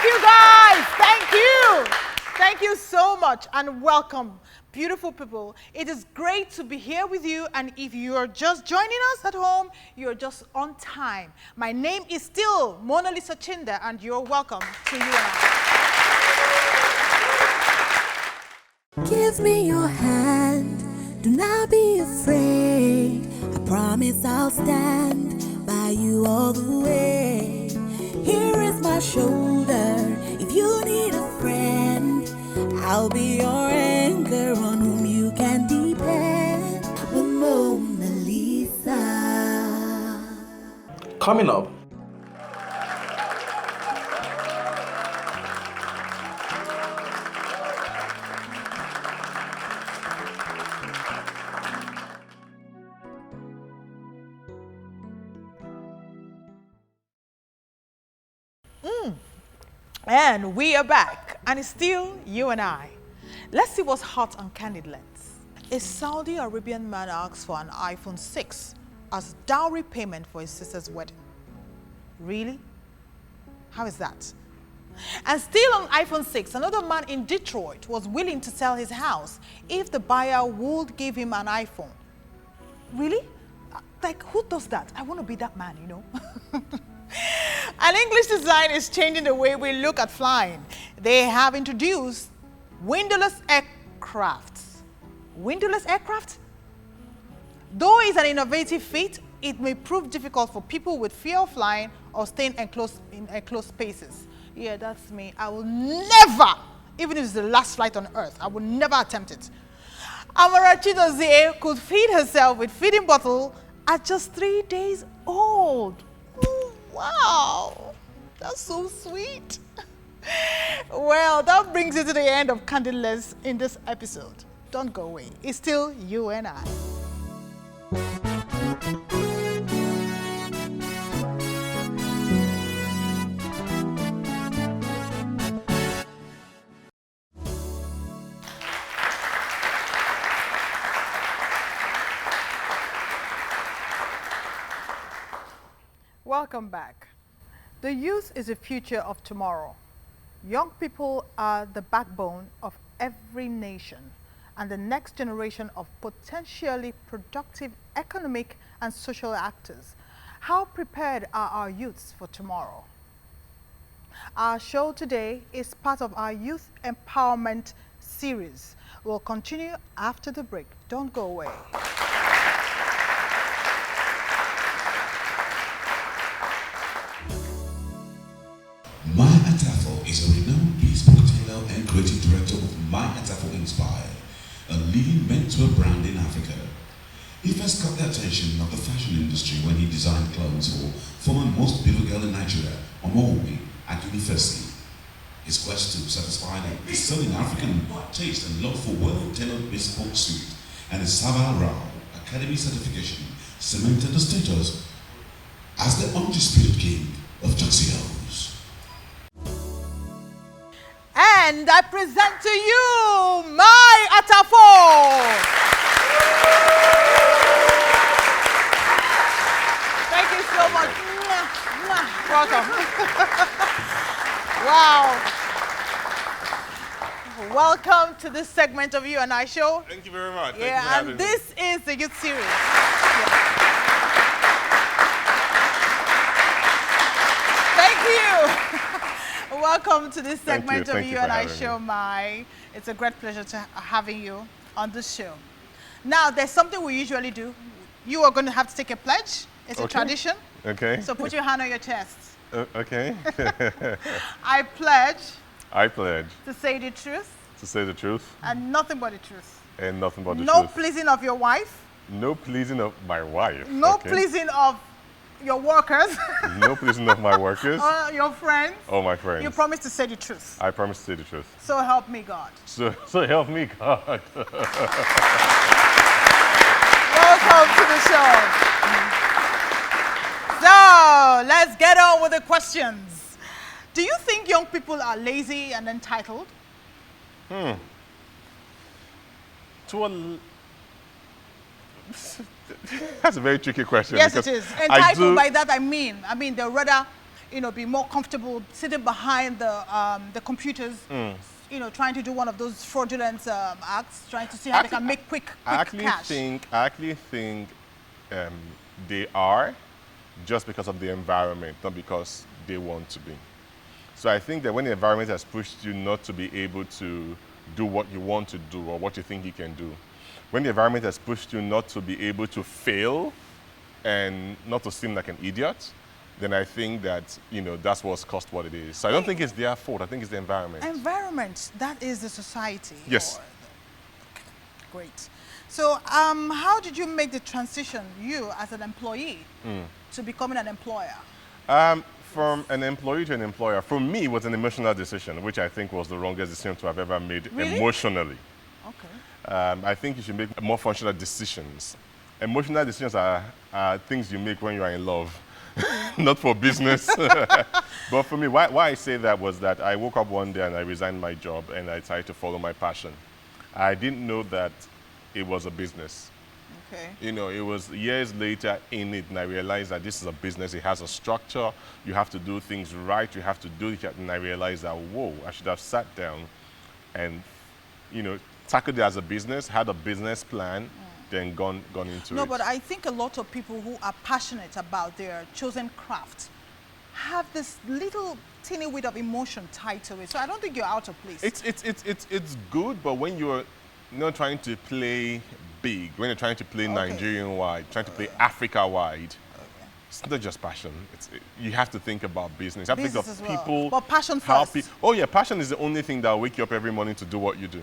you guys. Thank you. Thank you so much and welcome, beautiful people. It is great to be here with you, and if you're just joining us at home, you're just on time. My name is still Monalisa and you're welcome to you and I. Give me your hand, do not be afraid. I promise I'll stand by you all the way. Here is my shoulder, if you need a friend, I'll be your anchor on whom you can depend. With Mona Lisa. Coming up, And we are back, and it's still you and I. Let's see what's hot on Candid Lens. A Saudi Arabian man asks for an iPhone 6 as dowry payment for his sister's wedding. Really? How is that? And still on iPhone 6, another man in Detroit was willing to sell his house if the buyer would give him an iPhone. Really? Like, who does that? I want to be that man, you know? And English design is changing the way we look at flying. They have introduced windowless aircrafts. Windowless aircraft? Though it's an innovative feat, it may prove difficult for people with fear of flying or staying in enclosed spaces. Yeah, that's me. I will never, even if it's the last flight on earth, I will never attempt it. Amara Chidozie could feed herself with feeding bottle at just 3 days old. Wow, that's so sweet. Well, that brings it to the end of Candid Lens in this episode. Don't go away. It's still you and I. Welcome back. The youth is the future of tomorrow. Young people are the backbone of every nation and the next generation of potentially productive economic and social actors. How prepared are our youths for tomorrow? Our show today is part of our Youth Empowerment series. We'll continue after the break. Don't go away. Mai Atafo is a renowned bespoke tailor and creative director of Mai Atafo Inspire, a leading menswear brand in Africa. He first caught the attention of the fashion industry when he designed clothes for former most beautiful girl in Nigeria, Omowomi, at university. His quest to satisfy the selling African taste and love for well-tailored bespoke suit and his Sava Rao Academy certification cemented the status as the undisputed king of tuxedos. And I present to you Mai Atafo. Thank you so much. Welcome. Wow. Welcome to this segment of You and I Show. Thank you very much. Yeah, Thank you and this is the youth series. Thank you. Welcome to this segment of You and I Show, Mai. It's a great pleasure to having you on this show. Now, there's something we usually do. You are going to have to take a pledge. It's a tradition. Okay. So put your hand on your chest. Okay. I pledge. I pledge. To say the truth. To say the truth. And nothing but the truth. And nothing but the No truth. pleasing of your wife. No pleasing of my wife. No pleasing of your workers. No pleasing of my workers. Or your friends. Oh, my friends. You promise to say the truth. I promise to say the truth. So help me God. So help me God. Welcome to the show. So let's get on with the questions. Do you think young people are lazy and entitled? That's a very tricky question. Yes, it is. Entitled by that I mean they'll rather, be more comfortable sitting behind the computers, trying to do one of those fraudulent acts, trying to see how they can make quick cash. I actually think they are just because of the environment, not because they want to be. So I think that when the environment has pushed you not to be able to do what you want to do or what you think you can do, when the environment has pushed you not to be able to fail and not to seem like an idiot, then I think that, that's what's caused what it is. So I don't think it's their fault. I think it's the environment. Environment, that is the society. Yes. Great. So how did you make the transition, you as an employee, to becoming an employer? From an employee to an employer, for me, it was an emotional decision, which I think was the wrongest decision to have ever made emotionally. Okay. I think you should make more functional decisions. Emotional decisions are things you make when you are in love, not for business. But for me, why I say that was that I woke up one day and I resigned my job and I tried to follow my passion. I didn't know that it was a business. Okay. It was years later in it, and I realized that this is a business. It has a structure. You have to do things right. You have to do it. And I realized that, whoa, I should have sat down and, tackled it as a business, had a business plan, then gone into it. No, but I think a lot of people who are passionate about their chosen craft have this little teeny bit of emotion tied to it. So I don't think you're out of place. It's good, but when you're not trying to play big, when you're trying to play Nigerian-wide, trying to play Africa-wide, it's not just passion. You have to think about business. You have to think of people. But passion first. Oh yeah, passion is the only thing that will wake you up every morning to do what you do.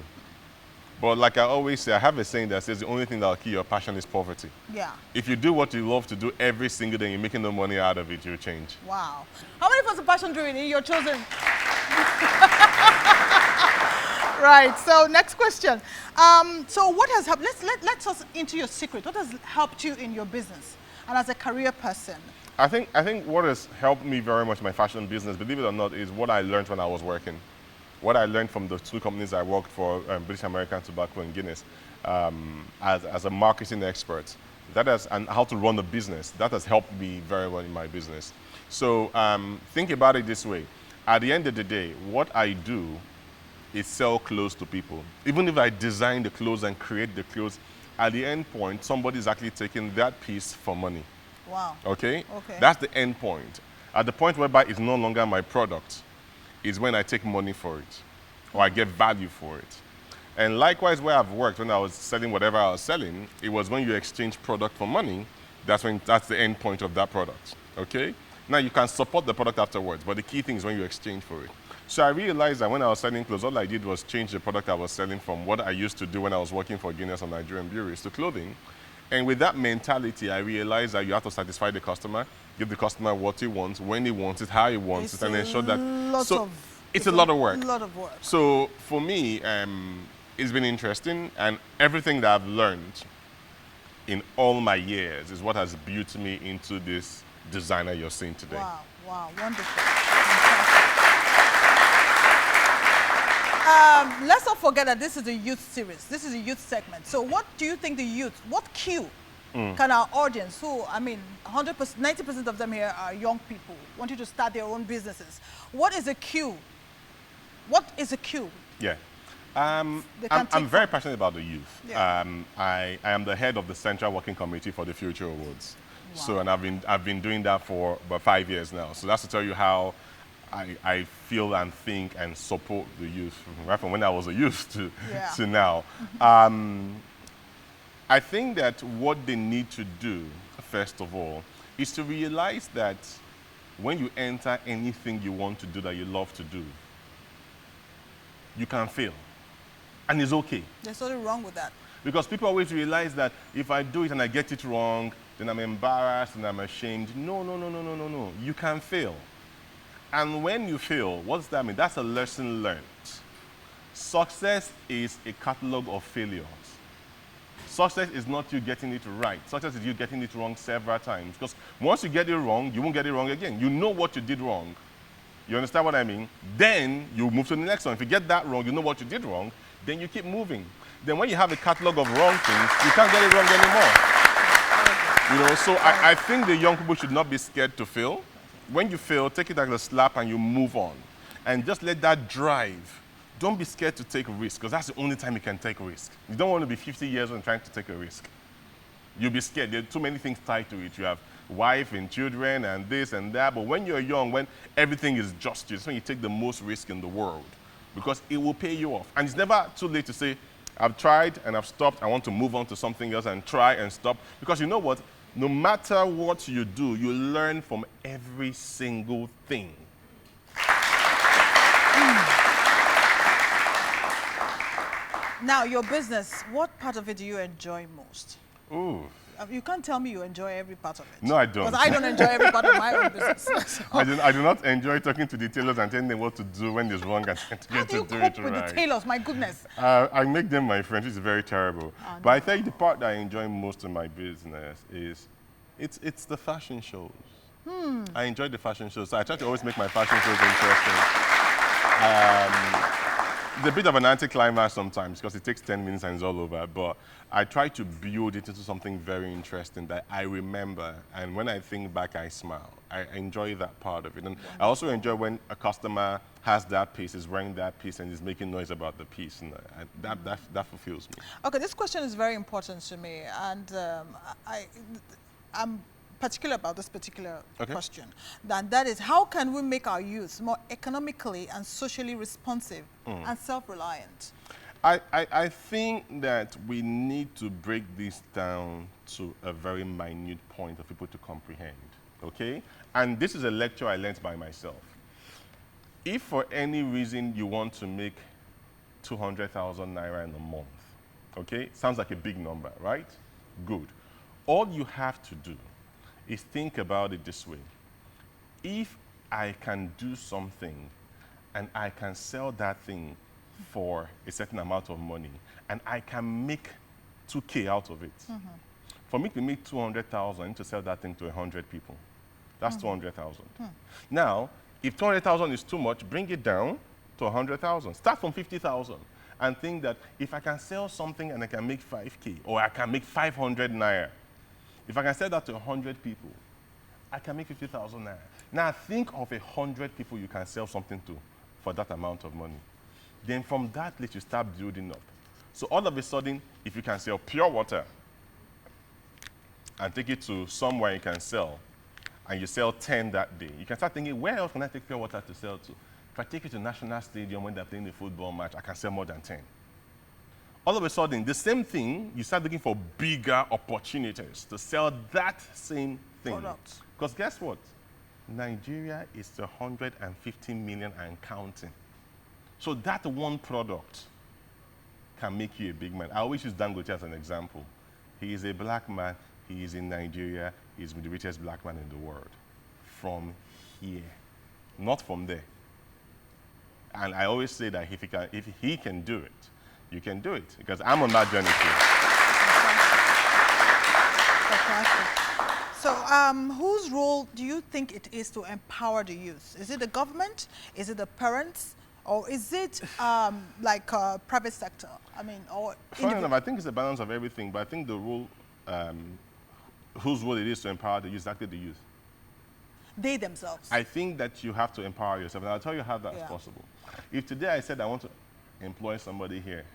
But like I always say, I have a saying that says the only thing that will kill your passion is poverty. Yeah. If you do what you love to do every single day and you're making no money out of it, you'll change. Wow. How many of us are passion driven in your chosen? Right. So next question. So what has helped? Let's us into your secret. What has helped you in your business and as a career person? I think what has helped me very much in my fashion business, believe it or not, is what I learned when I was working. What I learned from the two companies I worked for, British American Tobacco and Guinness, as a marketing expert, and how to run a business, that has helped me very well in my business. So think about it this way. At the end of the day, what I do is sell clothes to people. Even if I design the clothes and create the clothes, at the end point, somebody's actually taking that piece for money. Wow. Okay? Okay. That's the end point. At the point whereby it's no longer my product is when I take money for it or I get value for it. And likewise, where I've worked, when I was selling whatever I was selling, it was when you exchange product for money, that's the end point of that product. Okay? Now, you can support the product afterwards, but the key thing is when you exchange for it. So I realized that when I was selling clothes, all I did was change the product I was selling from what I used to do when I was working for Guinness or Nigerian breweries to clothing. And with that mentality, I realized that you have to satisfy the customer, give the customer what he wants, when he wants it, how he wants it, and ensure that. It's a lot of work. A lot of work. So for me, it's been interesting, and everything that I've learned in all my years is what has built me into this designer you're seeing today. Wow, wow, wonderful. Let's not forget that this is a youth series. This is a youth segment. So what do you think the youth, what cue can our audience, who, 100%, 90% of them here are young people, wanting to start their own businesses. What is a cue? What is a cue? Yeah. I'm very passionate about the youth. Yeah. I am the head of the Central Working Committee for the Future Awards. Wow. So, and I've been doing that for about 5 years now. So that's to tell you how I feel and think and support the youth, right from when I was a youth to now. I think that what they need to do, first of all, is to realize that when you enter anything you want to do that you love to do, you can fail. And it's okay. There's nothing wrong with that. Because people always realize that if I do it and I get it wrong, then I'm embarrassed and I'm ashamed. No. You can fail. And when you fail, what does that mean? That's a lesson learned. Success is a catalog of failures. Success is not you getting it right. Success is you getting it wrong several times. Because once you get it wrong, you won't get it wrong again. You know what you did wrong. You understand what I mean? Then you move to the next one. If you get that wrong, you know what you did wrong, then you keep moving. Then when you have a catalog of wrong things, you can't get it wrong anymore. So I think the young people should not be scared to fail. when you fail, take it as a slap and you move on. And just let that drive. Don't be scared to take a risk, because that's the only time you can take a risk. You don't want to be 50 years old and trying to take a risk. You'll be scared. There are too many things tied to it. You have wife and children and this and that. But when you're young, when everything is just you, that's when you take the most risk in the world, because it will pay you off. And it's never too late to say, I've tried and I've stopped. I want to move on to something else and try and stop. Because you know what? No matter what you do, you learn from every single thing. Now, your business, what part of it do you enjoy most? Ooh. You can't tell me you enjoy every part of it. No, I don't. Because I don't enjoy every part of my own business. So. I do not enjoy talking to the tailors and telling them what to do when it's wrong and trying to How get do you to do cope it with right. the tailors? My goodness. I make them my friends, which is very terrible. But I tell you, the part that I enjoy most in my business is it's the fashion shows. I enjoy the fashion shows. So I try to always make my fashion shows interesting. It's a bit of an anticlimax sometimes because it takes 10 minutes and it's all over. But I try to build it into something very interesting that I remember. And when I think back, I smile. I enjoy that part of it. And I also enjoy when a customer has that piece, is wearing that piece, and is making noise about the piece. And that fulfills me. Okay, this question is very important to me. And I'm particular about this particular question. That is, how can we make our youth more economically and socially responsive and self-reliant? I think that we need to break this down to a very minute point for people to comprehend, okay? And this is a lecture I learned by myself. If for any reason you want to make 200,000 naira in a month, okay? Sounds like a big number, right? Good. All you have to do is think about it this way. If I can do something and I can sell that thing for a certain amount of money and I can make 2K out of it, for me to make 200,000, I need to sell that thing to 100 people. That's 200,000. Now, if 200,000 is too much, bring it down to 100,000. Start from 50,000 and think that if I can sell something and I can make 5K or I can make 500 naira, if I can sell that to 100 people, I can make 50,000 naira. Now think of 100 people you can sell something to for that amount of money. Then from that place, you start building up. So all of a sudden, if you can sell pure water and take it to somewhere you can sell, and you sell 10 that day, you can start thinking, where else can I take pure water to sell to? If I take it to National Stadium when they're playing the football match, I can sell more than 10. All of a sudden, the same thing, you start looking for bigger opportunities to sell that same thing. Because guess what? Nigeria is 150 million and counting. So that one product can make you a big man. I always use Dangote as an example. He is a black man. He is in Nigeria. He's the richest black man in the world. From here, not from there. And I always say that if he can do it, you can do it, because I'm on that journey too. Fantastic. So whose role do you think it is to empower the youth? Is it the government? Is it the parents? Or is it like private sector? I mean, or... Funny enough, I think it's a balance of everything, but I think the role, whose role it is to empower the youth is actually the youth. They themselves. I think that you have to empower yourself, and I'll tell you how that's possible. If today I said I want to employ somebody here,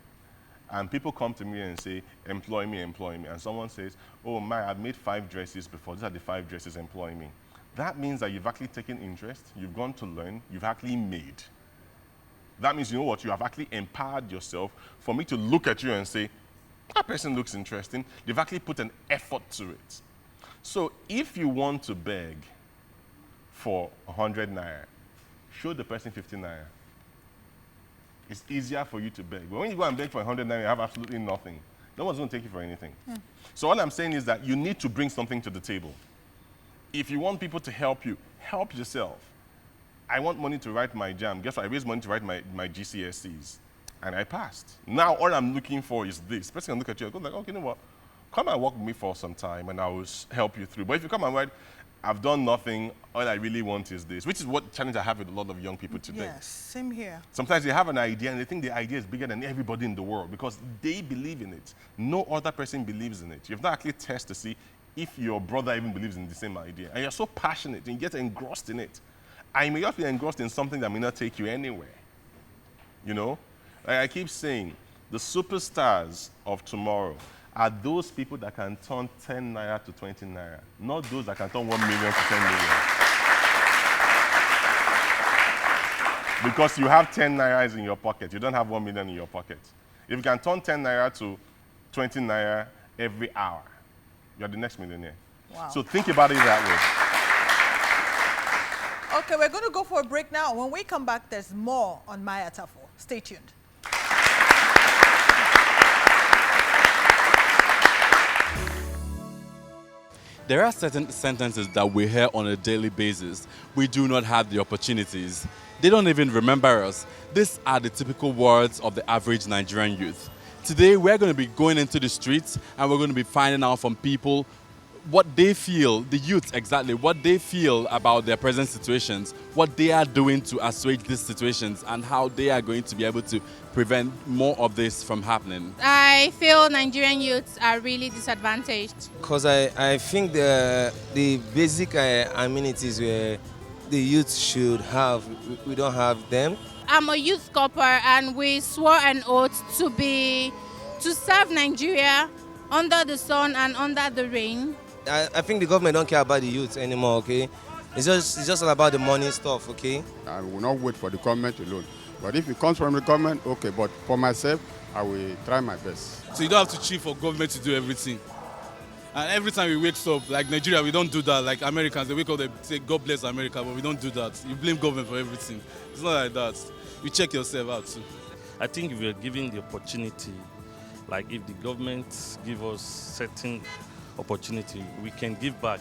and people come to me and say, employ me, and someone says, oh, I've made 5 dresses before, these are the 5 dresses, employ me. That means that you've actually taken interest, you've gone to learn, you've actually made. That means, you know what, you have actually empowered yourself for me to look at you and say, that person looks interesting. They've actually put an effort to it. So if you want to beg for 100 naira, show the person 50 naira. It's easier for you to beg. But when you go and beg for 100 naira, you have absolutely nothing. No one's going to take you for anything. So all I'm saying is that you need to bring something to the table. If you want people to help you, help yourself. I want money to write my JAM. Guess what? I raised money to write my GCSEs, and I passed. Now all I'm looking for is this. Person can look at you and go like, okay, you know what? Come and work with me for some time, and I will help you through. But if you come and write, I've done nothing, all I really want is this, which is what challenge I have with a lot of young people today. Yes, same here. Sometimes they have an idea, and they think the idea is bigger than everybody in the world because they believe in it. No other person believes in it. You've not actually tested to see, if your brother even believes in the same idea, and you're so passionate and you get engrossed in it, and you may just be engrossed in something that may not take you anywhere. You know? Like I keep saying, the superstars of tomorrow are those people that can turn 10 naira to 20 naira, not those that can turn 1 million to 10 million. Because you have 10 naira in your pocket, you don't have 1 million in your pocket. If you can turn 10 naira to 20 naira every hour, you're the next millionaire. Wow. So think about it that way. Okay, we're going to go for a break now. When we come back, there's more on Mai Atafo. Stay tuned. There are certain sentences that we hear on a daily basis. We do not have the opportunities. They don't even remember us. These are the typical words of the average Nigerian youth. Today, we're going to be going into the streets and we're going to be finding out from people what they feel, the youth exactly, what they feel about their present situations, what they are doing to assuage these situations, and how they are going to be able to prevent more of this from happening. I feel Nigerian youths are really disadvantaged. Because I think the basic amenities where the youth should have, we don't have them. I'm a youth corper and we swore an oath to serve Nigeria under the sun and under the rain. I think the government don't care about the youth anymore, okay? It's just all about the money stuff, okay? I will not wait for the government alone. But if it comes from the government, okay. But for myself, I will try my best. So you don't have to chill for government to do everything. And every time we wake up, like Nigeria, we don't do that. Like Americans, they wake up, they say, God bless America, but we don't do that. You blame government for everything. It's not like that. You check yourself out too. I think if we are given the opportunity, like if the government give us certain opportunity, we can give back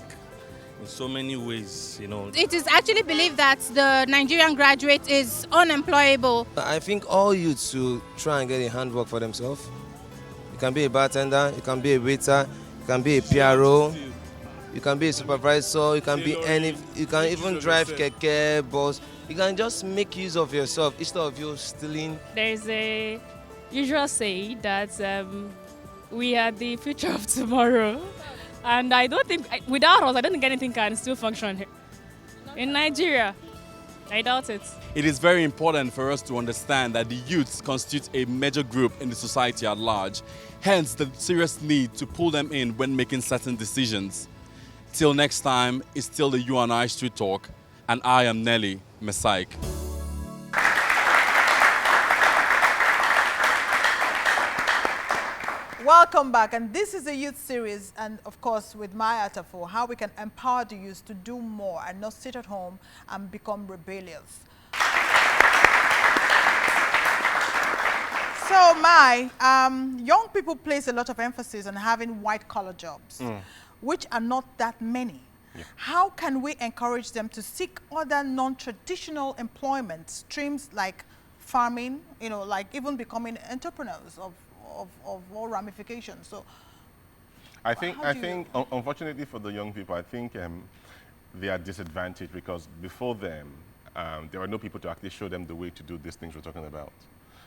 in so many ways, you know. It is actually believed that the Nigerian graduate is unemployable. I think all youths should try and get a handwork for themselves. You can be a bartender, you can be a waiter, you can be a PRO, you can be a supervisor, you can be you can even drive keke, bus. You can just make use of yourself instead of you stealing. There's a usual say that we are the future of tomorrow. And I don't think, without us, I don't think anything can still function here. In Nigeria, I doubt it. It is very important for us to understand that the youths constitute a major group in the society at large, hence the serious need to pull them in when making certain decisions. Till next time, it's still the You and I Street Talk, and I am Nelly Messiah. Welcome back, and this is the youth series, and of course with Mai Atafo, how we can empower the youth to do more and not sit at home and become rebellious. So Mai, young people place a lot of emphasis on having white-collar jobs, which are not that many. Yeah. How can we encourage them to seek other non-traditional employment streams like farming, you know, like even becoming entrepreneurs of all ramifications? So I think unfortunately for the young people, I think they are disadvantaged because before them, there are no people to actually show them the way to do these things we're talking about.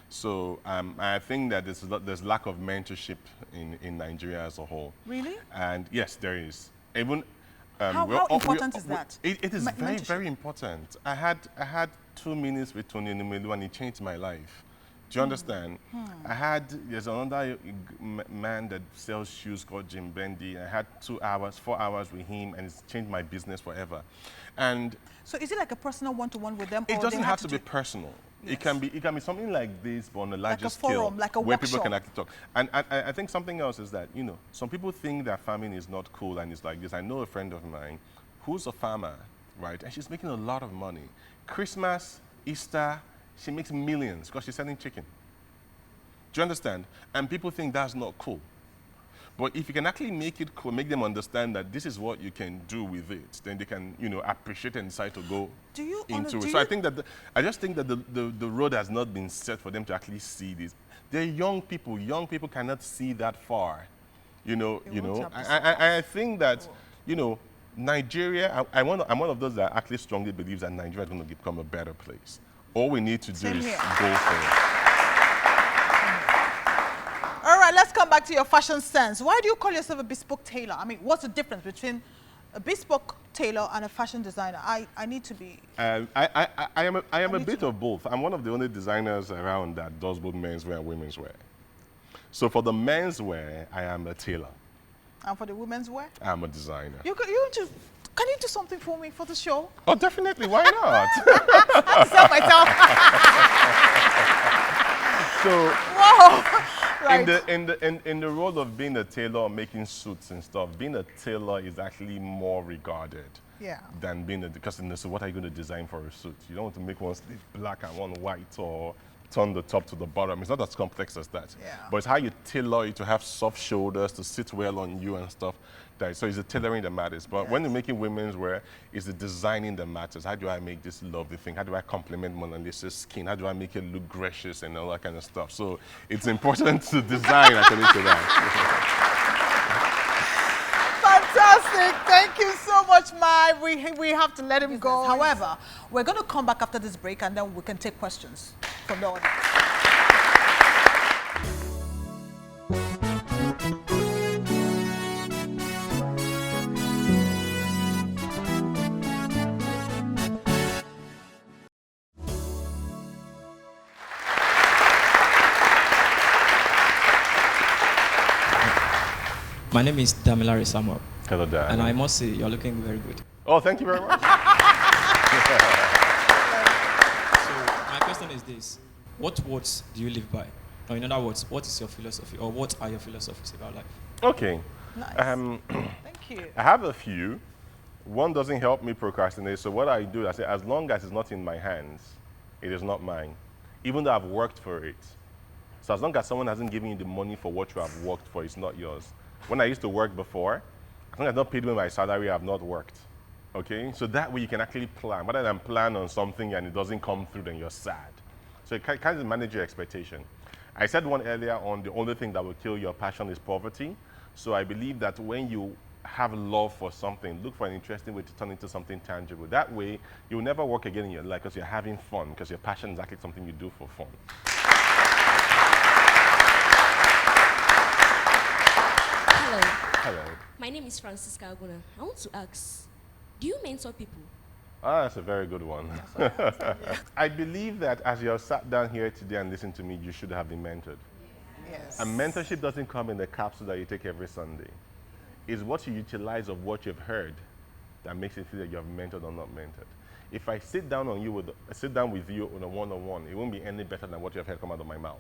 So I think that there's lack of mentorship in Nigeria as a whole. Really? And yes, there is. Even how important is that? It is very, very important. I had 2 minutes with Tony Numelu and it changed my life. Do you understand? There's another man that sells shoes called Jim Bendy. I had 4 hours with him, and it's changed my business forever. And so is it like a personal one-to-one with them? It doesn't have to be personal. Yes. It can be something like this, but on a larger scale, forum, like a where workshop. People can actually talk. And I think something else is that, you know, some people think that farming is not cool and it's like this. I know a friend of mine who's a farmer, right? And she's making a lot of money. Christmas, Easter, she makes millions because she's selling chicken. Do you understand? And people think that's not cool. But if you can actually make it cool, make them understand that this is what you can do with it, then they can, you know, appreciate and decide to go into it. So I think that I just think that the road has not been set for them to actually see this. They're young people. Young people cannot see that far. You know. I think that, you know, Nigeria. I'm one of those that actually strongly believes that Nigeria is going to become a better place. All we need to do is go for it. All right, let's come come back to your fashion sense. Why do you call yourself a bespoke tailor? I mean, what's the difference between a bespoke tailor and a fashion designer? I need to be... I am a bit of both. I'm one of the only designers around that does both menswear and women's wear. So for the menswear, I am a tailor. And for the women's wear? I'm a designer. Can you do something for me for the show? Oh, definitely. Why not? I have to sell myself. So, whoa. Right. in the role of being a tailor, making suits and stuff, being a tailor is actually more regarded than being a, because so what are you going to design for a suit? You don't want to make one sleeve black and one white or turn the top to the bottom. It's not as complex as that. Yeah. But it's how you tailor it to have soft shoulders, to sit well on you and stuff. So it's the tailoring that matters. But when you're making women's wear, it's the designing that matters. How do I make this lovely thing? How do I complement Monalisa's skin? How do I make it look gracious and all that kind of stuff? So it's important to design according to that. Fantastic. Thank you so much, Mai. We have to let him go. However, we're going to come back after this break and then we can take questions from the audience. My name is Damilare Samuel. Hello, Dan. And I must say, you're looking very good. Oh, thank you very much. So, my question is this. What words do you live by? Or in other words, what is your philosophy? Or what are your philosophies about life? Okay. Nice. Thank you. I have a few. One doesn't help me procrastinate. So what I do, I say, as long as it's not in my hands, it is not mine. Even though I've worked for it. So as long as someone hasn't given you the money for what you have worked for, it's not yours. When I used to work before, as long as I've not paid me my salary, I've not worked. Okay? So that way you can actually plan. Rather than plan on something and it doesn't come through, then you're sad. So you kind of manage your expectation. I said one earlier on, the only thing that will kill your passion is poverty. So I believe that when you have love for something, look for an interesting way to turn it into something tangible. That way, you'll never work again in your life because you're having fun, because your passion is actually something you do for fun. Hello. Hello. My name is Francisca Aguna. I want to ask, do you mentor people? Ah, that's a very good one. I believe that as you're sat down here today and listened to me, you should have been mentored. Yes. And mentorship doesn't come in the capsule that you take every Sunday. It's what you utilize of what you've heard that makes it feel that you're mentored or not mentored. If I sit down with you on a one-on-one, it won't be any better than what you have heard come out of my mouth.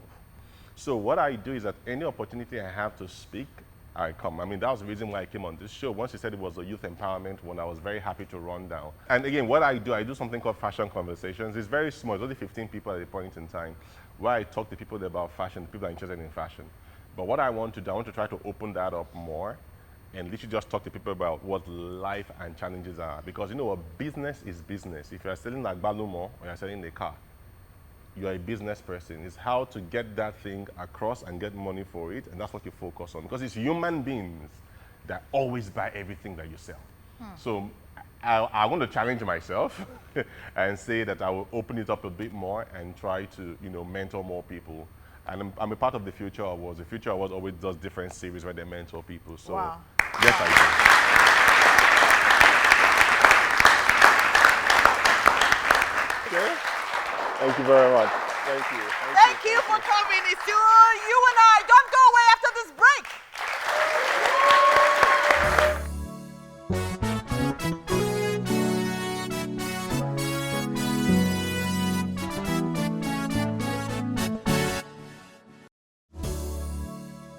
So what I do is that any opportunity I have to speak, I come. I mean, that was the reason why I came on this show. Once you said it was a youth empowerment one, I was very happy to run down. And again, what I do something called Fashion Conversations. It's very small. It's only 15 people at a point in time where I talk to people about fashion, people are interested in fashion. But what I want to do, I want to try to open that up more and literally just talk to people about what life and challenges are. Because, you know, a business is business. If you're selling a Balumo or you're selling a car, you're a business person. It's how to get that thing across and get money for it, and that's what you focus on. Because it's human beings that always buy everything that you sell. So I want to challenge myself and say that I will open it up a bit more and try to, you know, mentor more people. And I'm a part of the Future Awards. The Future Awards always does different series where they mentor people. So wow. Yes, I do. Okay. Thank you very much. Thank you. Thank you for coming. It's you and I. Don't go away after this break.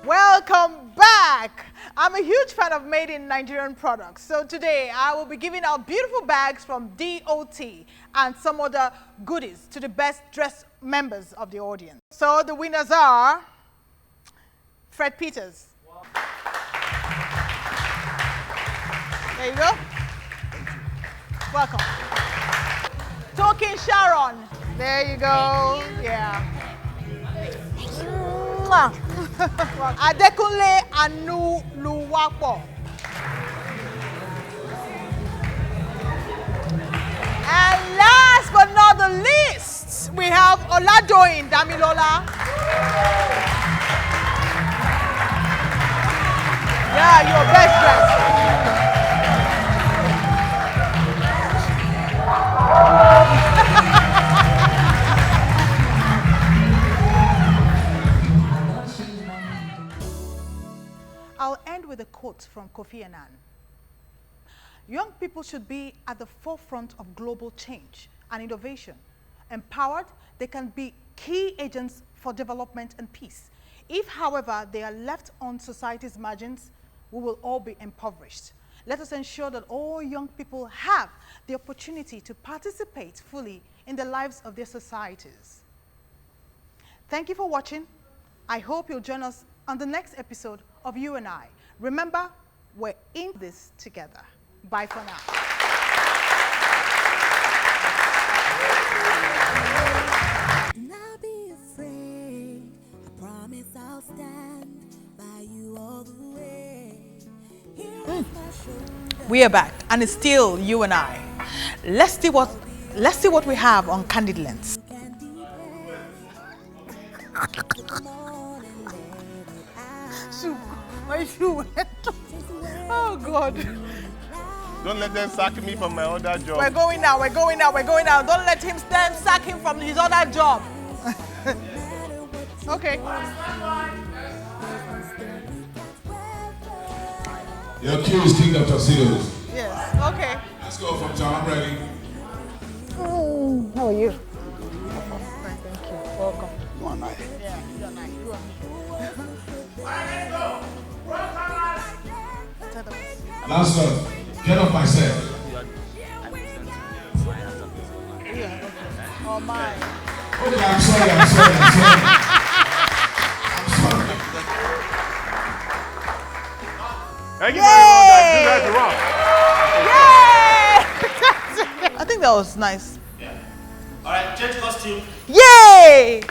Welcome back. I'm a huge fan of made in Nigerian products. So today I will be giving out beautiful bags from DOT and some other goodies to the best dressed members of the audience. So the winners are Fred Peters. Wow. There you go. Welcome. Token Sharon. There you go. Yeah. Adekunle Anu Luwapo. And last but not the least, we have Oladoyin Damilola. are your best dressed. I'll end with a quote from Kofi Annan. Young people should be at the forefront of global change and innovation. Empowered, they can be key agents for development and peace. If, however, they are left on society's margins, we will all be impoverished. Let us ensure that all young people have the opportunity to participate fully in the lives of their societies. Thank you for watching. I hope you'll join us on the next episode of You and I. Remember, we're in this together. Bye for now. Do not be afraid. I promise I'll stand by you all the way. Here is my shoulder. We are back, and it's still You and I. Let's see what we have on Candid Lens. Shoe, my shoe. Oh God. Don't let them sack me from my other job. We're going now. Don't let him sack him from his other job. Okay. Your cue is King of Tuxedos. Yes. Okay. Let's go from Tom. I'm ready. How are you? Thank you. Welcome. You and I. Yeah, you and I. You and me. Last one. Get off my set. Yeah. Oh my. Okay, I'm sorry. Thank you very much, guys. You guys rock. Yay! I think that was nice. Yeah. All right, change costume. Yay!